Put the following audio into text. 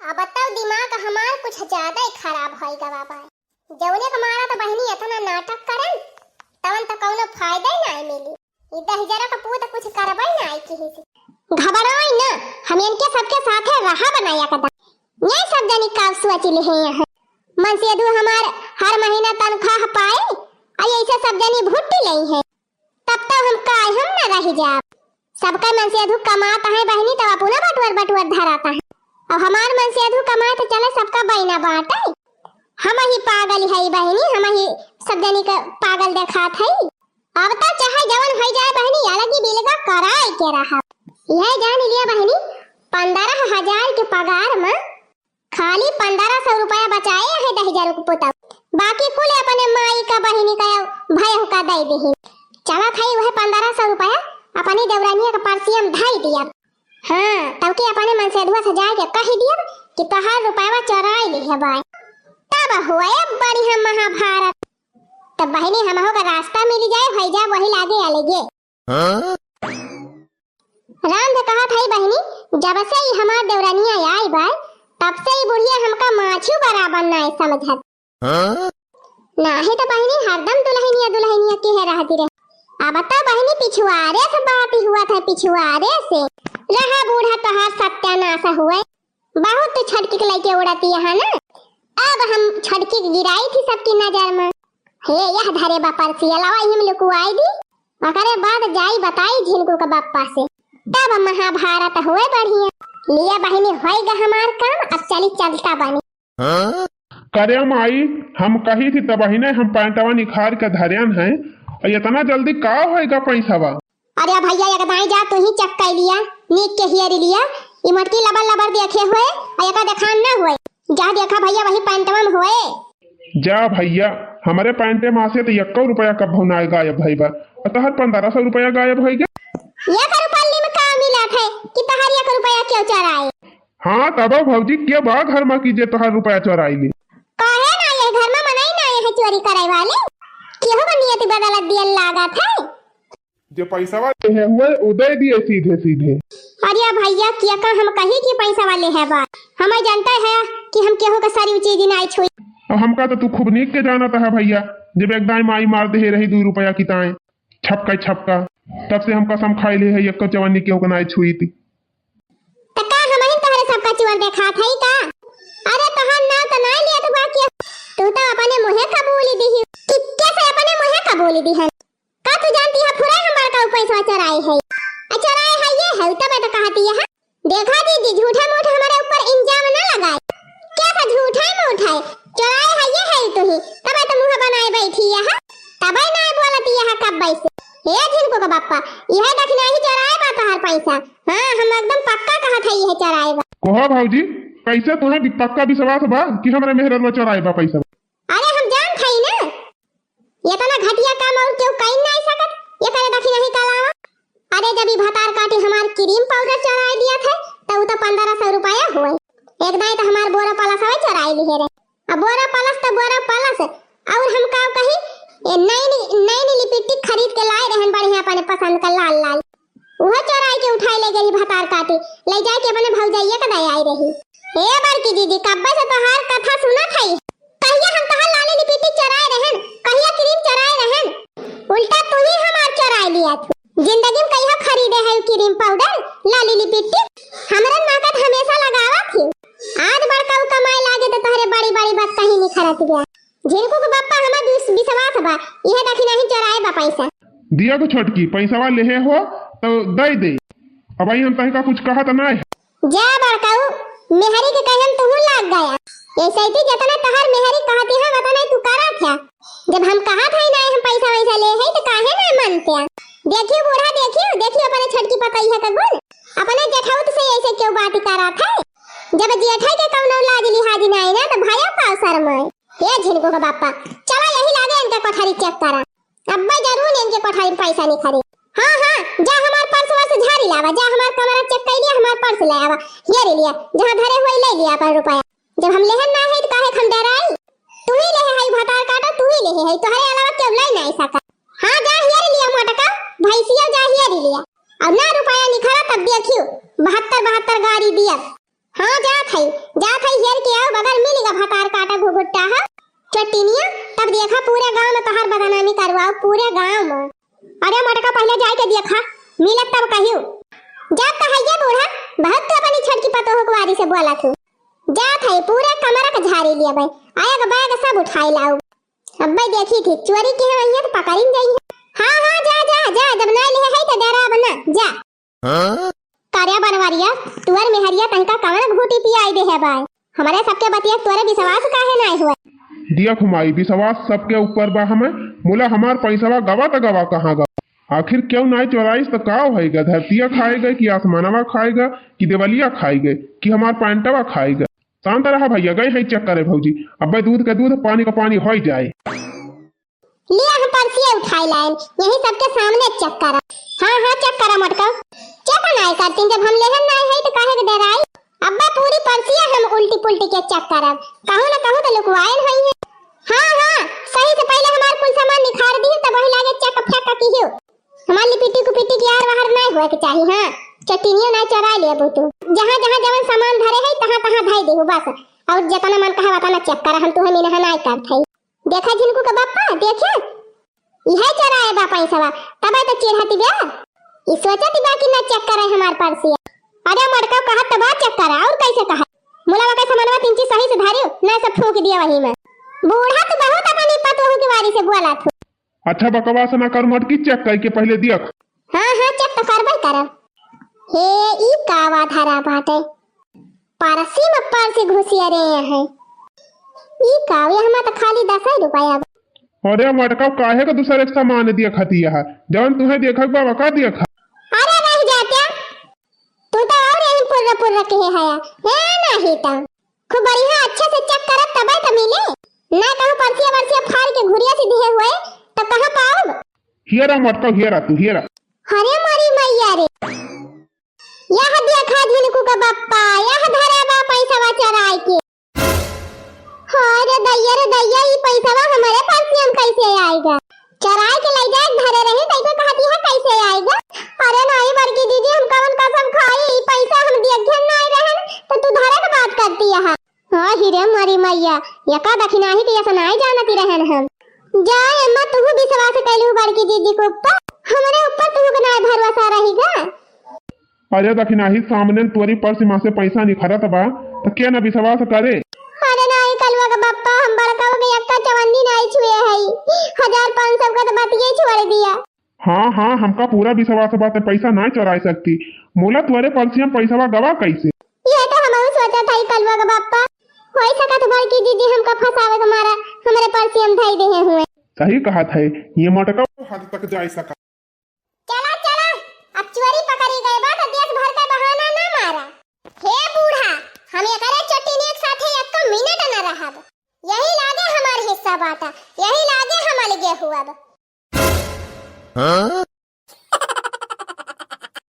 अब बताओ दिमाग हमार कुछ ज्यादा ही खराब होई गवा बा। जौने हमारा तो बहनी इतना नाटक करन तवन तो कौनो फायदा ही नहीं मिली। ई 10,000 का पूत कुछ करबई नहीं किसी से। घबराई ना, हम इनके सबके साथ है रहा बनाया कदा। ये सब जनी का सोच ले है यहाँ। मन से दू हमार हर महीना तनख्वाह पाए आई ऐसे सब जनी भुट्टी लई है। तब तो हम का हम ना रह जाब। सबका मन से अधू कमाता है बहनी तो अपना बटुअर धराता है। अब हमार मन से अधू कमाए तो चले सबका बहिना बांटे। हम ही पागल है बहनी, हम ही सब जनी का पागल देखात है। अब तो चाहे जवन हो जाए बहनी अलग ही बिलगा कराए के रहा। यह जान लिया बहनी 15,000 के पगार में खाली 1,500 रुपया बचाए है 10,000 को पोता। बाकी कुल अपने माई का बहनी का भाई का दे दी। चला था वह 1,500 रुपया अपनी देवरानिया का परसियम ढाई दिया। हाँ तब के अपने मन से अधवा सजा के कह दिया कि तोहार रुपया चोराई ली है बाय। तब हुआ बड़ी हम महाभारत। तब बहनी हमहो का रास्ता मिल जाए भई जा वही लागे अलगे। राम ने कहा था बहनी जब से ही हमार देवरानिया आई बाय तब से ही बुढ़िया हमका माछू बराबर ना समझत। नाही तो बहनी हरदम दुल्हनिया के है रहती रहे। अब तो बहनी पिछुआरे से बात ही हुआ था। पिछुआरे से रहा बूढ़ा तोहार सत्यानाश हुए। बहुत छटकी लेके उड़ाती है ना। अब हम छटकी गिराई थी सबकी नजर में। हे यह धरे बापर से अलावा हिम लुकुआई दी। ओकरे बाद जाई बताई झिनकू का बापा से। तब महाभारत हुए बढ़िया। लिया बहनी होएगा हमार काम। अब चली चलता बनी। करे माई हम कही थी तब ही हम पैंटवा निखार के धरियन है। इतना जल्दी का होएगा पैसावा। अरे भैया एक दाई जा तू ही चक्का लिया नीक के हियरी लिया। ई मटकी लबर देखे हुए और एका देखान ना हुए। जा देखा भैया वही पैंटवा में हुए। जा भैया हमारे पैंटे में से तो 1 रुपया कब भुना गायब भई बा। तहर 1,500 रुपया गायब हो गया। 1 रुपया में का मिला थे कि तहर 1 रुपया क्यों चोराए। हाँ तब भौजी के बा घर में कीजे तोहर रुपया चोराई ली। काहे ना ये घर में मनाई ना ये चोरी करे वाले। केहू का नियत बदलत दिया लागत है। जो पैसा वाले है हुए उदय दिए सीधे। अरे भैया किया का हम कही कि पैसा वाले है बा। हमें जानता है कि हम केहू का सारी चीज नहीं छुई। और हमका तो तू खूब नीक के जानत है भैया। जब एक दाई माई मार दे रही 2 रुपया की ताए छपका तब से हम कसम खाई ले है 1 चवन्नी केहू का नहीं छुई थी। तका हम ही तहरे सबका चोर देखा था का। अरे तहर ना तो नहीं लिया तो बाकी तू तो अपने मुंह कबूली दी कि कैसे अपने मुंह कबूली दी है। का तू जानती है पूरा हमार का पैसा चोराई है। चोराई है ये है तब तो कहती है। देखा दीदी झूठा मूठ हमारे ऊपर इल्जाम ना लगाए। क्या का झूठा मूठ है चोराई है ये है तू ही तब तो मुंह बनाए बैठी है। तब ही ना बोलती है कब बैसे। हे झिनको का बापा यह दक्षिणा ही चोराए बा तोहर पैसा। हां हम एकदम पक्का कहत है यह चोराए बा। कोहा भौजी कैसे तुम्हें पक्का विश्वास बा कि हमारे मेहरर में चोराए बा पैसा। अरे हम जान थई ना ये तना घटिया काम और क्यों कहीं नहीं सकत। ये करे दक्षिणा ही कलावा। अरे जब ई भतार काटे हमार क्रीम पाउडर चोराए दिया थे तो वो तो 1,500 रुपया हुए। एक दाई तो हमार बोरा पलस हवे चोराए लिए रे। अब बोरा पलस तो बोरा पलस और हम का कही नई लिपस्टिक खरीद के लाए रहन बढ़िया अपने पसंद का लाल वह चोराई के उठाई ले गई भतार काटे ले जाए के अपने भौजाइया का दई आई रही। ए बड़की दीदी कब्बा से तोहार कथा सुना थई। कहिया हम तोहार लाली लिपस्टिक चोराए रहन कहिया क्रीम चोराए रहन। उल्टा तू ही हमार चोराई लिया तू। जिंदगी में कहिया खरीदे है क्रीम पाउडर लाली लिपस्टिक हमरा नाकत हमेशा लगावा थी। आज बड़का कमाए लागे तो तोहरे बड़ी बात कहीं नहीं खरत गया। झिनकू के बापा हमार विश्वास बा यह दक्षिणा ही चोराए बा पैसा। दिया को छोटकी पैसा वाले है हो तो दे। अब आई हम तहे का कुछ कहा तो ना जा बड़काऊ मेहरी के कहन तू लाग गया। ऐसे ही जितना तहर मेहरी कहती है बता नहीं तू करा क्या। जब हम कहा था नहीं हम पैसा वैसा ले है तो काहे ना मानते। देखियो बूढ़ा देखियो अपने छटकी पकई है कगुल अपने जेठाउत से ऐसे क्यों बात करा था। जब जेठा के कौनो लाज लिहाज नहीं ना तो भाया का असर में। ये झिनको का बापा चला यही लागे इनके कोठारी चेक करा। अब्बा जरूर इनके कोठारी में पैसा नहीं खरीद। हाँ जा हमार पर्स से झाड़ी लावा। जा हमार कमरा चेक कर लिया हमार पर्स ले आवा। ये ले लिया जहां धरे हुए ले लिया अपन रुपया। जब हम लेहन ना है तो काहे खम डराई। तू ही ले है भतार काटा तू ही ले है तोहरे अलावा क्यों ले नहीं सका। हां जा ये लिया मोटका भैंसिया जा ये लिया। अब ना रुपया निखरा तब देखियो 72 गाड़ी दिया। हाँ जात है हेर के आओ बगल मिलेगा भतार काटा घुघुट्टा है चट्टिनिया तब देखा पूरे गांव में तोहर बदनामी करवाओ पूरे गांव में। अरे मटका पहले जाके देखा मिलत तब कहियो जात है ये बूढ़ा बहुत तो अपनी छटकी पतो हुकवारी से बोला तू जात है पूरे कमरा का झाड़ी लिया भाई आएगा बैग सब उठाई लाओ। अब भाई देखी थी चोरी के है तो पकड़िन जाइए। हाँ जा जा जा जब ना ले है तो डरा बना जा। कार्या बनवारिया तुअर मेहरिया तनका कवन घूटी पिया आई दे है भाई हमारे सबके बतिया तोरे विश्वास काहे ना हुआ दिया खुमाई विश्वास सबके ऊपर बा हमें मोला हमार पैसा गवा तो गवा कहाँ गा आखिर क्यों नहीं चोराइस तो का होएगा धरतिया खाएगा कि आसमानवा खाएगा कि देवलिया खाएगा कि हमार पैंटवा खाएगा। शांत रहा भैया गए है चक्कर है भौजी अब भाई दूध का दूध पानी का पानी हो जाए। ले हम परसिया उठाई लाइन यही सबके सामने चक्कर हाँ चक्कर मटका चक्कर नहीं करती जब हम लेहन नहीं है तो काहे के डराई अब्बा पूरी परसिया हम उल्टी पुल्टी के चक्कर कहूं ना कहूं तो लुकवाइन हुई है। हाँ सही से पहले हमार कुल सामान निखार दी तब वही लागे चक फक की हो हमारी लिपिटी कुपिटी की यार बाहर नहीं हुआ के चाहिए। हाँ चट्टिनियों नहीं चरा ले अब तू जहाँ जहाँ जवन सामान धरे है तहाँ तहाँ धाई दे बस और जतना मन कहा वतना चक्कर हम तुम्हें मिलह नहीं करत है। देखा झिनकू का बापा देखे यह चराए बा पैसा तब तो चिढ़ती बा ई सोचती बा कि ना चक्कर है हमार परसिया। अरे मड़का कहा तब चक्कर है और कैसे कहा मुलावा का सामानवा तीन चीज सही से धारियो ना सब फूंक दिया वही में बूढ़ा तो बहुत अपनी पतोहू की वारी से बोला था। अच्छा बकवास ना कर मटकी चेक करके पहले देख। हाँ चेक तो करबे करब। हे ई कावा धरा बाटे परसी में परसी घुसिया रे है ई कावे हमा तो खाली 10 रुपया। अरे मटका काहे का दूसरे के सामान देखती है जवन तुम्हें देखा बाबा का देखा। अरे रह जाते तू तो और यही पुर्रा के है नहीं तो खूब बढ़िया अच्छे से चेक करब तब तो मिले ना कहूं परसिया फाड़ के घुरिया से दिए हुए तो कहां पाओ। हियरा मटका हियरा तू हियरा। अरे मारी मैया रे यह देखा झिनकू का बप्पा यह धरे बा पैसा चराई के। अरे दैया ये पैसा हमारे पास से हम कैसे आएगा चराई के ले जाए धरे रहे तैको कहती है कैसे आएगा। अरे नहीं बड़की दीदी हम कवन कसम खाए ई पैसा हम देखे नहीं रहन तो तू धरे के बात करती है। हां हिरे मारी मैया यका दखिना ही के ऐसा नहीं जानती रहन हम जा अम्मा तू विश्वास कैलू बड़की दीदी को ऊपर हमारे ऊपर तू ना भरोसा रहेगा। अरे दखिना ही सामने तोरी पर्स में से पैसा निखरत बा तो क्या ना विश्वास करे। अरे नहीं कलवा का बप्पा हम बड़का के यक्का चवन्नी नहीं छुए है 1500 का तो बतिये छोड़ दिया। हाँ हमका पूरा विश्वास बात पैसा नहीं चुरा सकती मोला तोरे पर्स में पैसा गवा कैसे। ये तो हम सोचा था कलवा का बप्पा होई सका तो बड़की दीदी हमका फसावे हमारा हमारे पर्स हम धाई दे हुए। सही कहा था ये मटका हद तक जा सका। चला अब चोरी पकड़ी गई बात देश भर का बहाना ना मारा। हे बूढ़ा हम ये करे चट्टिनी एक साथे एक मिनट न रहब यही लागे हमार हिस्सा बाटा यही लागे हम अलगे हुआ।